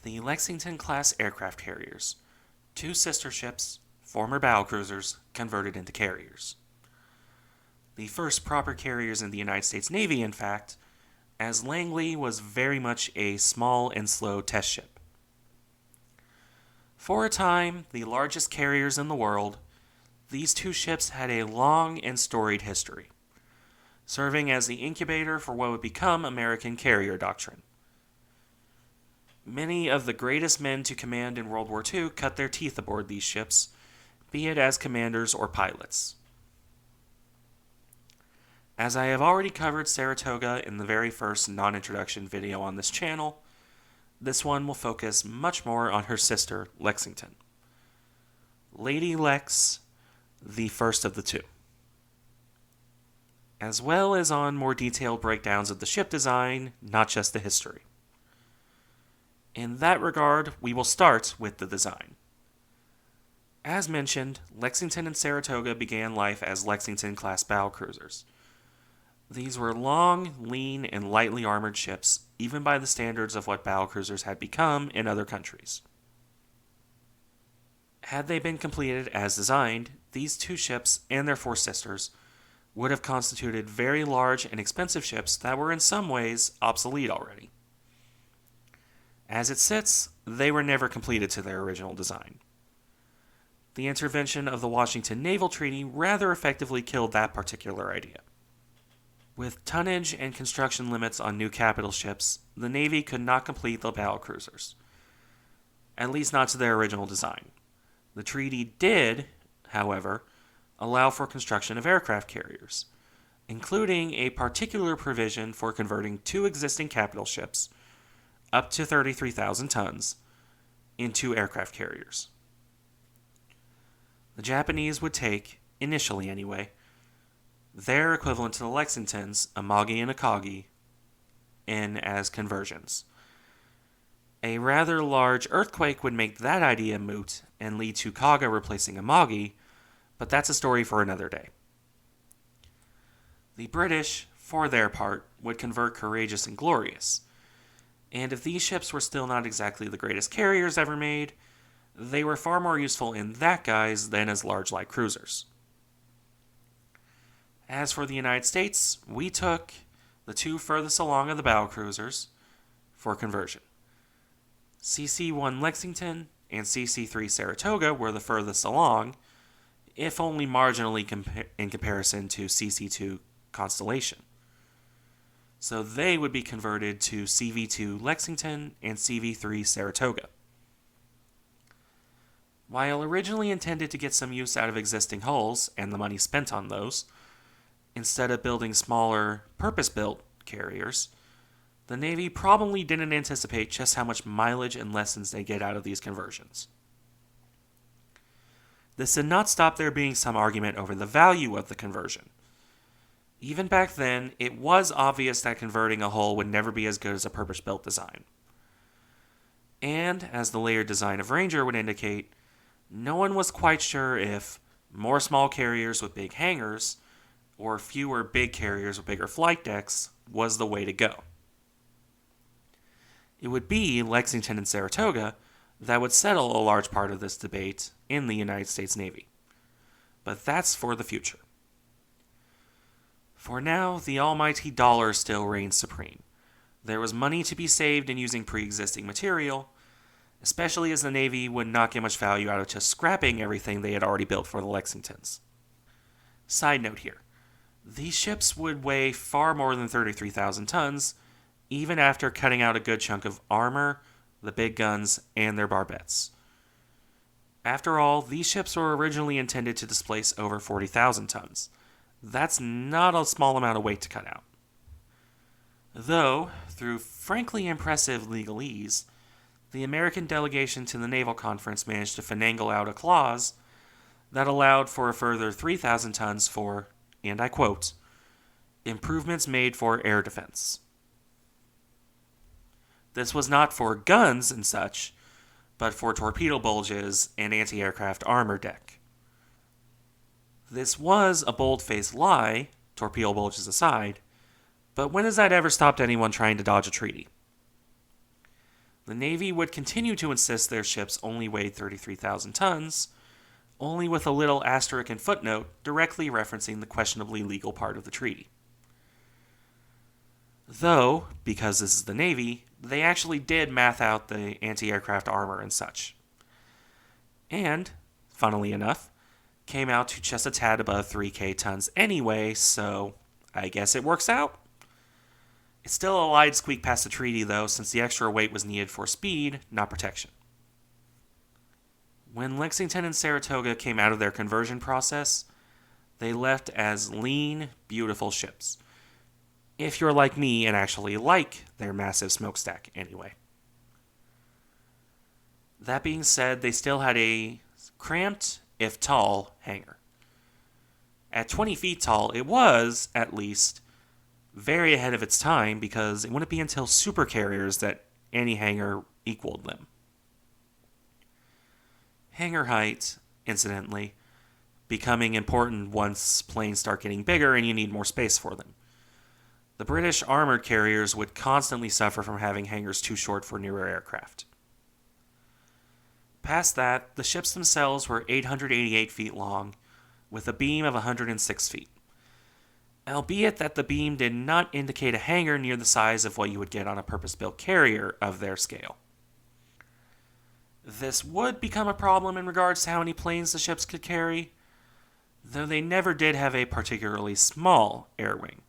The Lexington-class aircraft carriers, two sister ships, former battlecruisers, converted into carriers. The first proper carriers in the United States Navy, in fact, as Langley was very much a small and slow test ship. For a time, the largest carriers in the world, these two ships had a long and storied history, serving as the incubator for what would become American carrier doctrine. Many of the greatest men to command in World War II cut their teeth aboard these ships, be it as commanders or pilots. As I have already covered Saratoga in the very first non-introduction video on this channel, this one will focus much more on her sister, Lexington. Lady Lex, the first of the two. As well as on more detailed breakdowns of the ship design, not just the history. In that regard, we will start with the design. As mentioned, Lexington and Saratoga began life as Lexington-class battlecruisers. These were long, lean, and lightly armored ships, even by the standards of what battlecruisers had become in other countries. Had they been completed as designed, these two ships and their four sisters would have constituted very large and expensive ships that were in some ways obsolete already. As it sits, they were never completed to their original design. The intervention of the Washington Naval Treaty rather effectively killed that particular idea. With tonnage and construction limits on new capital ships, the Navy could not complete the battlecruisers, at least not to their original design. The treaty did, however, allow for construction of aircraft carriers, including a particular provision for converting two existing capital ships, up to 33,000 tons, into aircraft carriers. The Japanese would take, initially anyway, their equivalent to the Lexingtons, Amagi and Akagi, in as conversions. A rather large earthquake would make that idea moot and lead to Kaga replacing Amagi, but that's a story for another day. The British, for their part, would convert Courageous and Glorious, and if these ships were still not exactly the greatest carriers ever made, they were far more useful in that guise than as large light cruisers. As for the United States, we took the two furthest along of the battlecruisers for conversion. CC-1 Lexington and CC-3 Saratoga were the furthest along, if only marginally in comparison to CC-2 Constellation. So they would be converted to CV-2 Lexington and CV-3 Saratoga. While originally intended to get some use out of existing hulls and the money spent on those, instead of building smaller, purpose-built carriers, the Navy probably didn't anticipate just how much mileage and lessons they get out of these conversions. This did not stop there being some argument over the value of the conversion. Even back then, it was obvious that converting a hull would never be as good as a purpose-built design. And, as the layered design of Ranger would indicate, no one was quite sure if more small carriers with big hangars or fewer big carriers with bigger flight decks was the way to go. It would be Lexington and Saratoga that would settle a large part of this debate in the United States Navy. But that's for the future. For now, the almighty dollar still reigns supreme. There was money to be saved in using pre-existing material, especially as the Navy would not get much value out of just scrapping everything they had already built for the Lexingtons. Side note here. These ships would weigh far more than 33,000 tons, even after cutting out a good chunk of armor, the big guns, and their barbettes. After all, these ships were originally intended to displace over 40,000 tons. That's not a small amount of weight to cut out. Though, through frankly impressive legalese, the American delegation to the Naval Conference managed to finagle out a clause that allowed for a further 3,000 tons for, and I quote, improvements made for air defense. This was not for guns and such, but for torpedo bulges and anti-aircraft armor deck. This was a bold-faced lie, torpedo bulges aside, but when has that ever stopped anyone trying to dodge a treaty? The Navy would continue to insist their ships only weighed 33,000 tons, only with a little asterisk and footnote directly referencing the questionably legal part of the treaty. Though, because this is the Navy, they actually did math out the anti-aircraft armor and such. And, funnily enough, came out to just a tad above 3K tons anyway, so I guess it works out. It still lied squeak past the treaty, though, since the extra weight was needed for speed, not protection. When Lexington and Saratoga came out of their conversion process, they left as lean, beautiful ships. If you're like me and actually like their massive smokestack anyway. That being said, they still had a cramped, if tall, hangar. At 20 feet tall, it was, at least, very ahead of its time because it wouldn't be until supercarriers that any hangar equaled them. Hangar height, incidentally, becoming important once planes start getting bigger and you need more space for them. The British armored carriers would constantly suffer from having hangars too short for newer aircraft. Past that, the ships themselves were 888 feet long, with a beam of 106 feet. Albeit that the beam did not indicate a hangar near the size of what you would get on a purpose-built carrier of their scale. This would become a problem in regards to how many planes the ships could carry, though they never did have a particularly small air wing.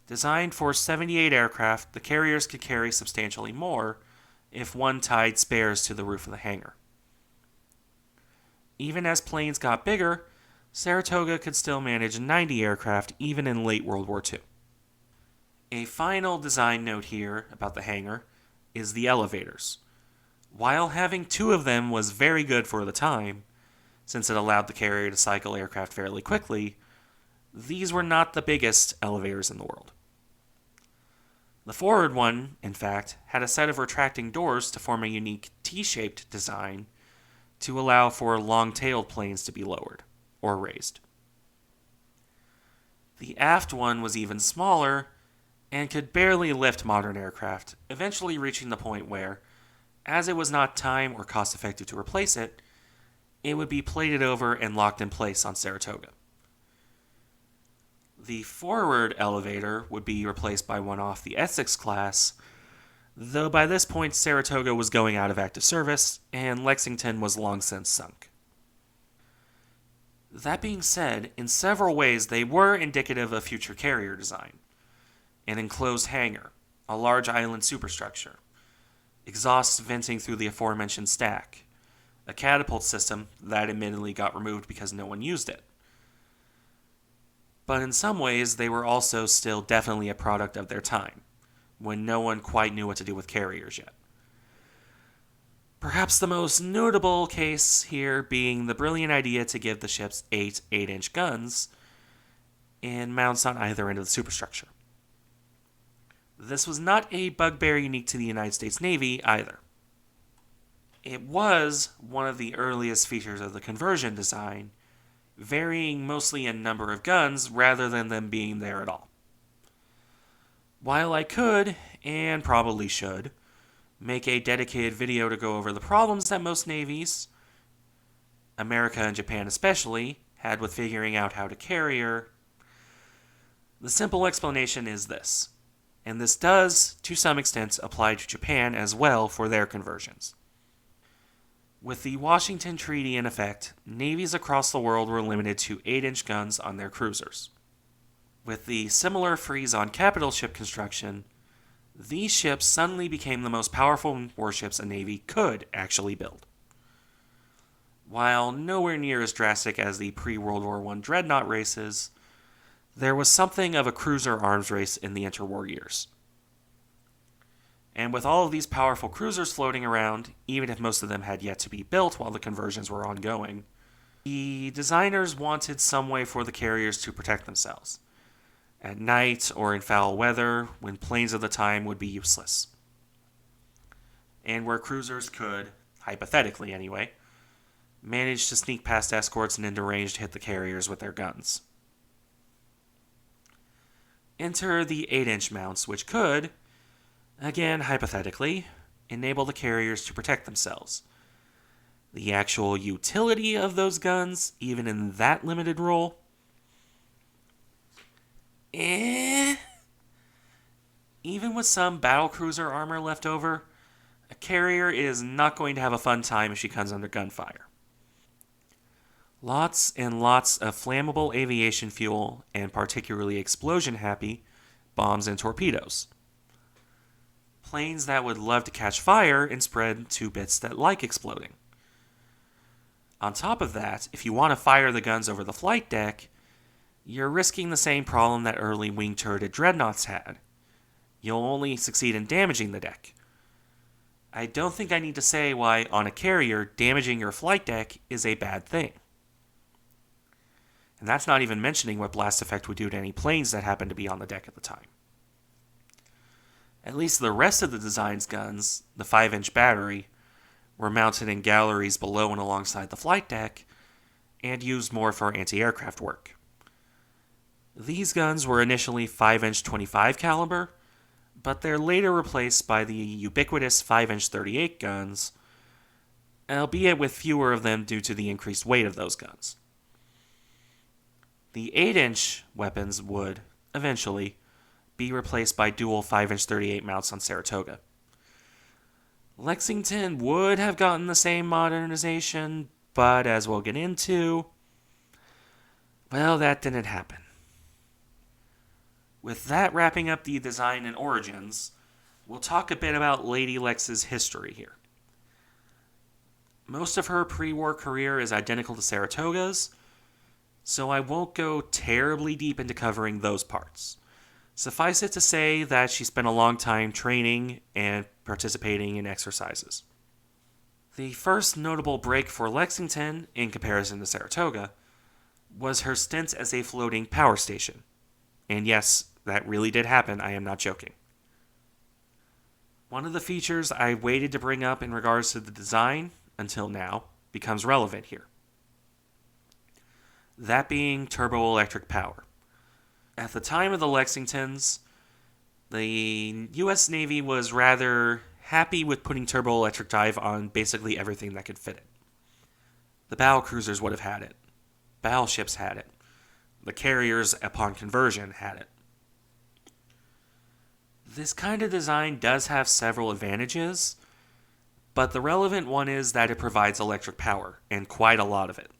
Designed for 78 aircraft, the carriers could carry substantially more if one tied spares to the roof of the hangar. Even as planes got bigger, Saratoga could still manage 90 aircraft even in late World War II. A final design note here about the hangar is the elevators. While having 2 of them was very good for the time, since it allowed the carrier to cycle aircraft fairly quickly, these were not the biggest elevators in the world. The forward one, in fact, had a set of retracting doors to form a unique T-shaped design to allow for long-tailed planes to be lowered or raised. The aft one was even smaller and could barely lift modern aircraft, eventually reaching the point where, as it was not time or cost-effective to replace it, it would be plated over and locked in place on Saratoga. The forward elevator would be replaced by one off the Essex class, though by this point Saratoga was going out of active service and Lexington was long since sunk. That being said, in several ways they were indicative of future carrier design. An enclosed hangar, a large island superstructure, exhausts venting through the aforementioned stack, a catapult system that admittedly got removed because no one used it. But in some ways, they were also still definitely a product of their time, when no one quite knew what to do with carriers yet. Perhaps the most notable case here being the brilliant idea to give the ships 8 8-inch guns and mounts on either end of the superstructure. This was not a bugbear unique to the United States Navy either. It was one of the earliest features of the conversion design, varying mostly in number of guns rather than them being there at all. While I could, and probably should, make a dedicated video to go over the problems that most navies, America and Japan especially, had with figuring out how to carrier, the simple explanation is this, and this does, to some extent, apply to Japan as well for their conversions. With the Washington Treaty in effect, navies across the world were limited to 8-inch guns on their cruisers. With the similar freeze on capital ship construction, these ships suddenly became the most powerful warships a navy could actually build. While nowhere near as drastic as the pre-World War I dreadnought races, there was something of a cruiser arms race in the interwar years. And with all of these powerful cruisers floating around, even if most of them had yet to be built while the conversions were ongoing, the designers wanted some way for the carriers to protect themselves, at night or in foul weather when planes of the time would be useless. And where cruisers could, hypothetically anyway, manage to sneak past escorts and into range to hit the carriers with their guns. Enter the 8-inch mounts, which could, again hypothetically, enable the carriers to protect themselves. The actual utility of those guns, even in that limited role, even with some battlecruiser armor left over, a carrier is not going to have a fun time if she comes under gunfire. Lots and lots of flammable aviation fuel, and particularly explosion-happy bombs and torpedoes. Planes that would love to catch fire and spread to bits that like exploding. On top of that, if you want to fire the guns over the flight deck, you're risking the same problem that early wing-turreted dreadnoughts had. You'll only succeed in damaging the deck. I don't think I need to say why, on a carrier, damaging your flight deck is a bad thing. And that's not even mentioning what blast effect would do to any planes that happen to be on the deck at the time. At least the rest of the design's guns, the 5-inch battery, were mounted in galleries below and alongside the flight deck, and used more for anti-aircraft work. These guns were initially 5-inch 25 caliber, but they're later replaced by the ubiquitous 5-inch 38 guns, albeit with fewer of them due to the increased weight of those guns. The 8-inch weapons would, eventually, be replaced by dual 5-inch 38 mounts on Saratoga. Lexington would have gotten the same modernization, but as we'll get into, well, that didn't happen. With that wrapping up the design and origins, we'll talk a bit about Lady Lex's history here. Most of her pre-war career is identical to Saratoga's, so I won't go terribly deep into covering those parts. Suffice it to say that she spent a long time training and participating in exercises. The first notable break for Lexington, in comparison to Saratoga, was her stint as a floating power station. And yes, that really did happen, I am not joking. One of the features I waited to bring up in regards to the design, until now, becomes relevant here. That being turboelectric power. At the time of the Lexingtons, the U.S. Navy was rather happy with putting turboelectric drive on basically everything that could fit it. The battlecruisers would have had it. Battleships had it. The carriers, upon conversion, had it. This kind of design does have several advantages, but the relevant one is that it provides electric power, and quite a lot of it.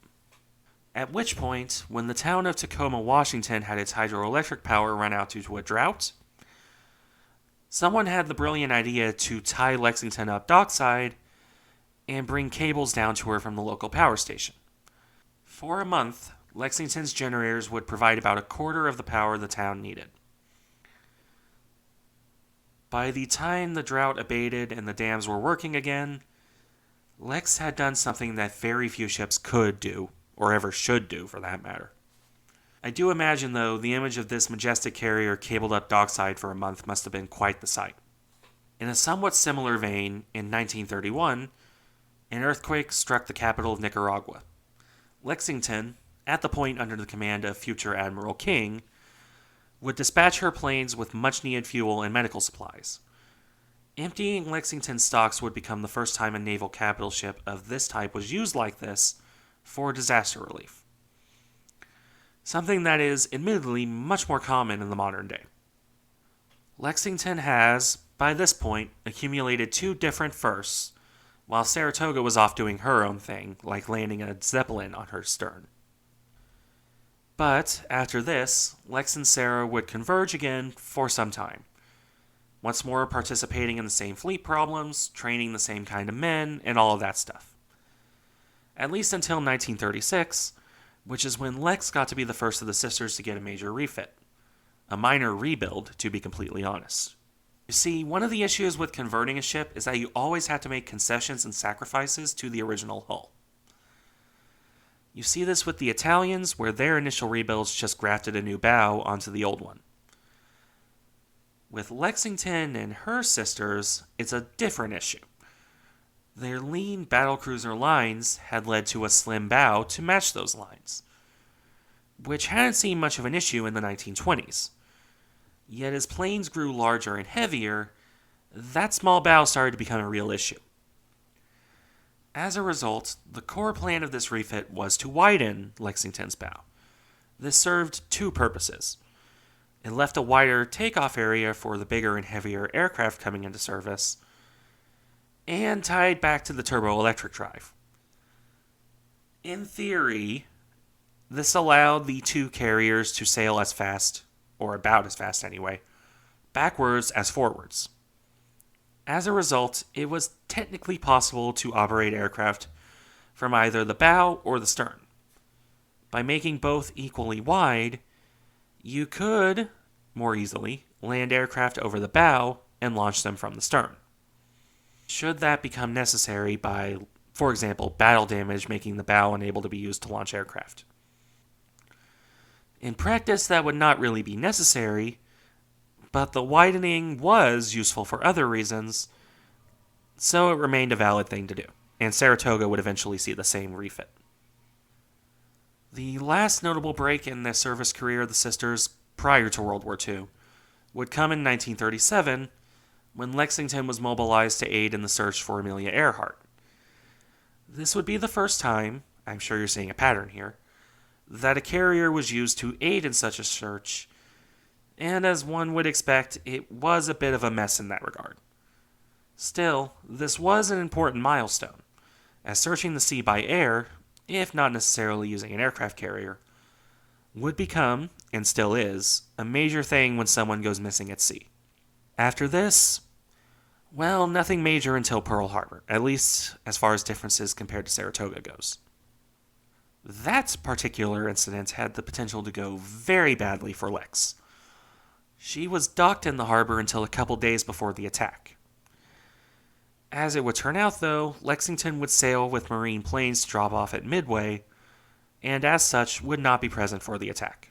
At which point, when the town of Tacoma, Washington had its hydroelectric power run out due to a drought, someone had the brilliant idea to tie Lexington up dockside and bring cables down to her from the local power station. For a month, Lexington's generators would provide about a quarter of the power the town needed. By the time the drought abated and the dams were working again, Lex had done something that very few ships could do, or ever should do for that matter. I do imagine, though, the image of this majestic carrier cabled up dockside for a month must have been quite the sight. In a somewhat similar vein, in 1931, an earthquake struck the capital of Nicaragua. Lexington, at the point under the command of future Admiral King, would dispatch her planes with much-needed fuel and medical supplies. Emptying Lexington's stocks would become the first time a naval capital ship of this type was used like this for disaster relief. Something that is, admittedly, much more common in the modern day. Lexington has, by this point, accumulated 2 different firsts, while Saratoga was off doing her own thing, like landing a Zeppelin on her stern. But, after this, Lex and Sarah would converge again for some time, once more participating in the same fleet problems, training the same kind of men, and all of that stuff. At least until 1936, which is when Lex got to be the first of the sisters to get a major refit. A minor rebuild, to be completely honest. You see, one of the issues with converting a ship is that you always have to make concessions and sacrifices to the original hull. You see this with the Italians, where their initial rebuilds just grafted a new bow onto the old one. With Lexington and her sisters, it's a different issue. Their lean battlecruiser lines had led to a slim bow to match those lines, which hadn't seemed much of an issue in the 1920s. Yet as planes grew larger and heavier, that small bow started to become a real issue. As a result, the core plan of this refit was to widen Lexington's bow. This served two purposes. It left a wider takeoff area for the bigger and heavier aircraft coming into service, and tied back to the turboelectric drive. In theory, this allowed the two carriers to sail as fast, or about as fast anyway, backwards as forwards. As a result, it was technically possible to operate aircraft from either the bow or the stern. By making both equally wide, you could, more easily, land aircraft over the bow and launch them from the stern. Should that become necessary by, for example, battle damage making the bow unable to be used to launch aircraft. In practice, that would not really be necessary, but the widening was useful for other reasons, so it remained a valid thing to do, and Saratoga would eventually see the same refit. The last notable break in the service career of the sisters prior to World War II would come in 1937, when Lexington was mobilized to aid in the search for Amelia Earhart. This would be the first time, I'm sure you're seeing a pattern here, that a carrier was used to aid in such a search, and as one would expect, it was a bit of a mess in that regard. Still, this was an important milestone, as searching the sea by air, if not necessarily using an aircraft carrier, would become, and still is, a major thing when someone goes missing at sea. After this, well, nothing major until Pearl Harbor, at least as far as differences compared to Saratoga goes. That particular incident had the potential to go very badly for Lex. She was docked in the harbor until a couple days before the attack. As it would turn out, though, Lexington would sail with Marine planes to drop off at Midway, and as such would not be present for the attack.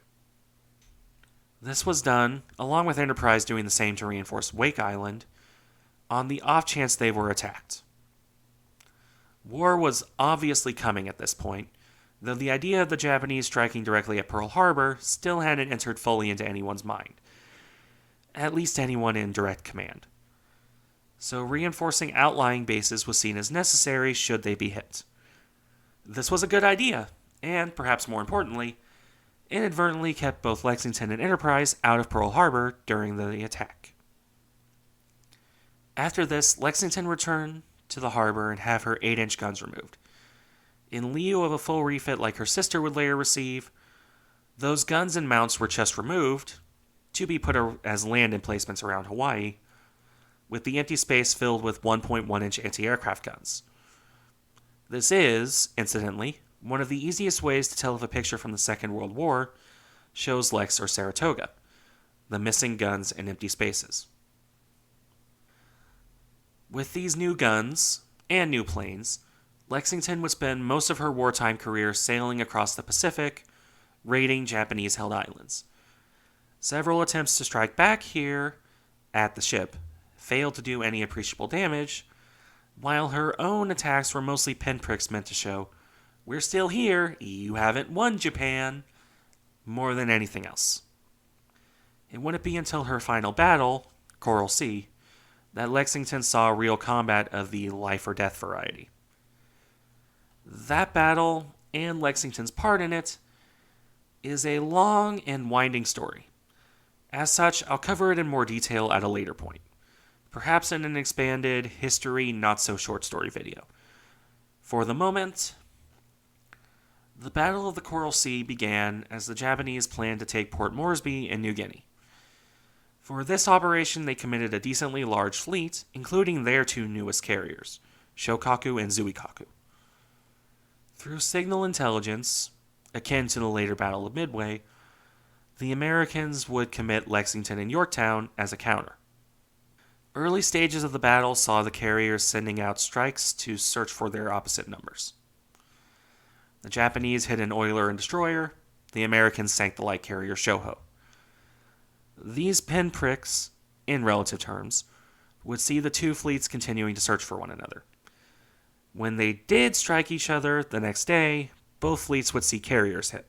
This was done, along with Enterprise doing the same to reinforce Wake Island, on the off chance they were attacked. War was obviously coming at this point, though the idea of the Japanese striking directly at Pearl Harbor still hadn't entered fully into anyone's mind. At least anyone in direct command. So reinforcing outlying bases was seen as necessary should they be hit. This was a good idea, and perhaps more importantly, inadvertently kept both Lexington and Enterprise out of Pearl Harbor during the attack. After this, Lexington returned to the harbor and have her 8-inch guns removed. In lieu of a full refit like her sister would later receive, those guns and mounts were just removed, to be put as land emplacements around Hawaii, with the empty space filled with 1.1-inch anti-aircraft guns. This is, incidentally, one of the easiest ways to tell if a picture from the Second World War shows Lex or Saratoga, the missing guns and empty spaces. With these new guns, and new planes, Lexington would spend most of her wartime career sailing across the Pacific, raiding Japanese-held islands. Several attempts to strike back here, at the ship, failed to do any appreciable damage, while her own attacks were mostly pinpricks meant to show, "We're still here, you haven't won, Japan," more than anything else. It wouldn't be until her final battle, Coral Sea, that Lexington saw real combat of the life or death variety. That battle, and Lexington's part in it, is a long and winding story. As such, I'll cover it in more detail at a later point, perhaps in an expanded history not-so-short story video. For the moment, the Battle of the Coral Sea began as the Japanese planned to take Port Moresby in New Guinea. For this operation, they committed a decently large fleet, including their two newest carriers, Shokaku and Zuikaku. Through signal intelligence, akin to the later Battle of Midway, the Americans would commit Lexington and Yorktown as a counter. Early stages of the battle saw the carriers sending out strikes to search for their opposite numbers. The Japanese hit an oiler and destroyer, the Americans sank the light carrier Shoho. These pinpricks, in relative terms, would see the two fleets continuing to search for one another. When they did strike each other the next day, both fleets would see carriers hit.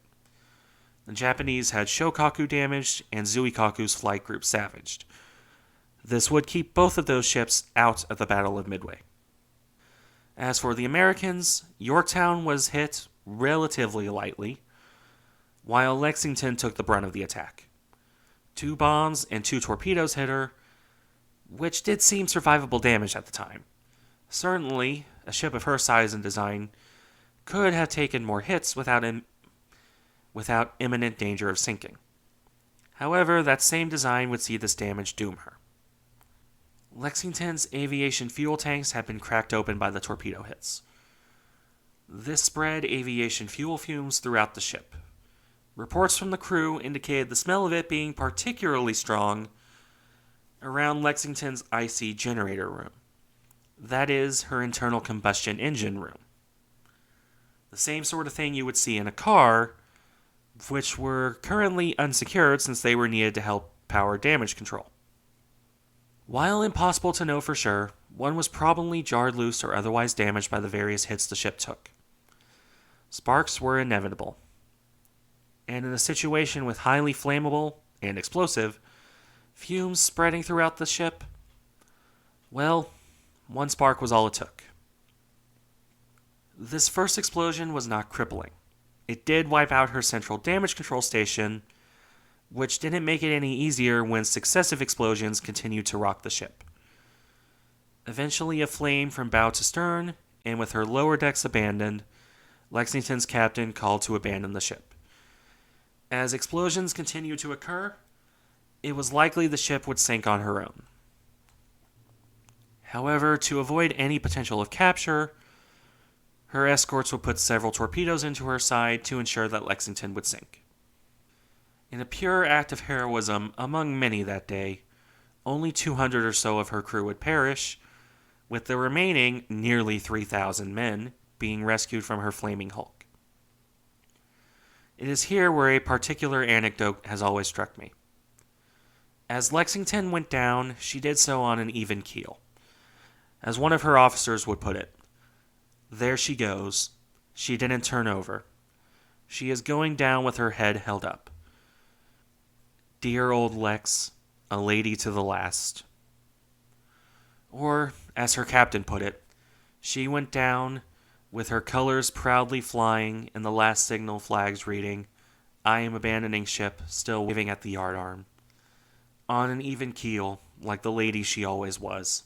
The Japanese had Shokaku damaged and Zuikaku's flight group savaged. This would keep both of those ships out of the Battle of Midway. As for the Americans, Yorktown was hit relatively lightly, while Lexington took the brunt of the attack. 2 bombs and 2 torpedoes hit her, which did seem survivable damage at the time. Certainly, a ship of her size and design could have taken more hits without imminent danger of sinking. However, that same design would see this damage doom her. Lexington's aviation fuel tanks had been cracked open by the torpedo hits. This spread aviation fuel fumes throughout the ship. Reports from the crew indicated the smell of it being particularly strong around Lexington's icy generator room. That is, her internal combustion engine room. The same sort of thing you would see in a car, which were currently unsecured since they were needed to help power damage control. While impossible to know for sure, one was probably jarred loose or otherwise damaged by the various hits the ship took. Sparks were inevitable. And in a situation with highly flammable and explosive fumes spreading throughout the ship, well, one spark was all it took. This first explosion was not crippling. It did wipe out her central damage control station, which didn't make it any easier when successive explosions continued to rock the ship. Eventually aflame from bow to stern, and with her lower decks abandoned, Lexington's captain called to abandon the ship. As explosions continued to occur, it was likely the ship would sink on her own. However, to avoid any potential of capture, her escorts would put several torpedoes into her side to ensure that Lexington would sink. In a pure act of heroism among many that day, only 200 or so of her crew would perish, with the remaining nearly 3,000 men being rescued from her flaming hulk. It is here where a particular anecdote has always struck me. As Lexington went down, she did so on an even keel. As one of her officers would put it, "There she goes. She didn't turn over. She is going down with her head held up. Dear old Lex, a lady to the last." Or, as her captain put it, she went down with her colors proudly flying and the last signal flags reading, "I am abandoning ship," still waving at the yardarm. On an even keel, like the lady she always was.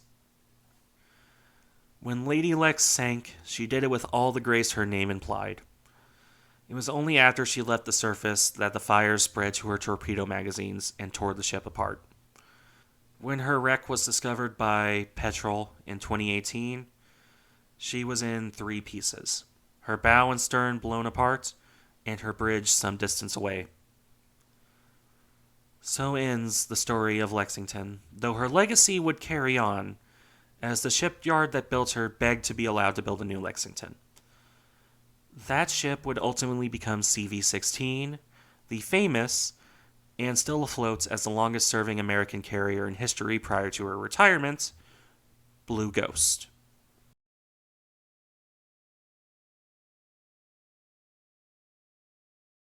When Lady Lex sank, she did it with all the grace her name implied. It was only after she left the surface that the fires spread to her torpedo magazines and tore the ship apart. When her wreck was discovered by Petrel in 2018, she was in 3 pieces. Her bow and stern blown apart, and her bridge some distance away. So ends the story of Lexington, though her legacy would carry on, as the shipyard that built her begged to be allowed to build a new Lexington. That ship would ultimately become CV-16, the famous, and still afloat as the longest-serving American carrier in history prior to her retirement, Blue Ghost.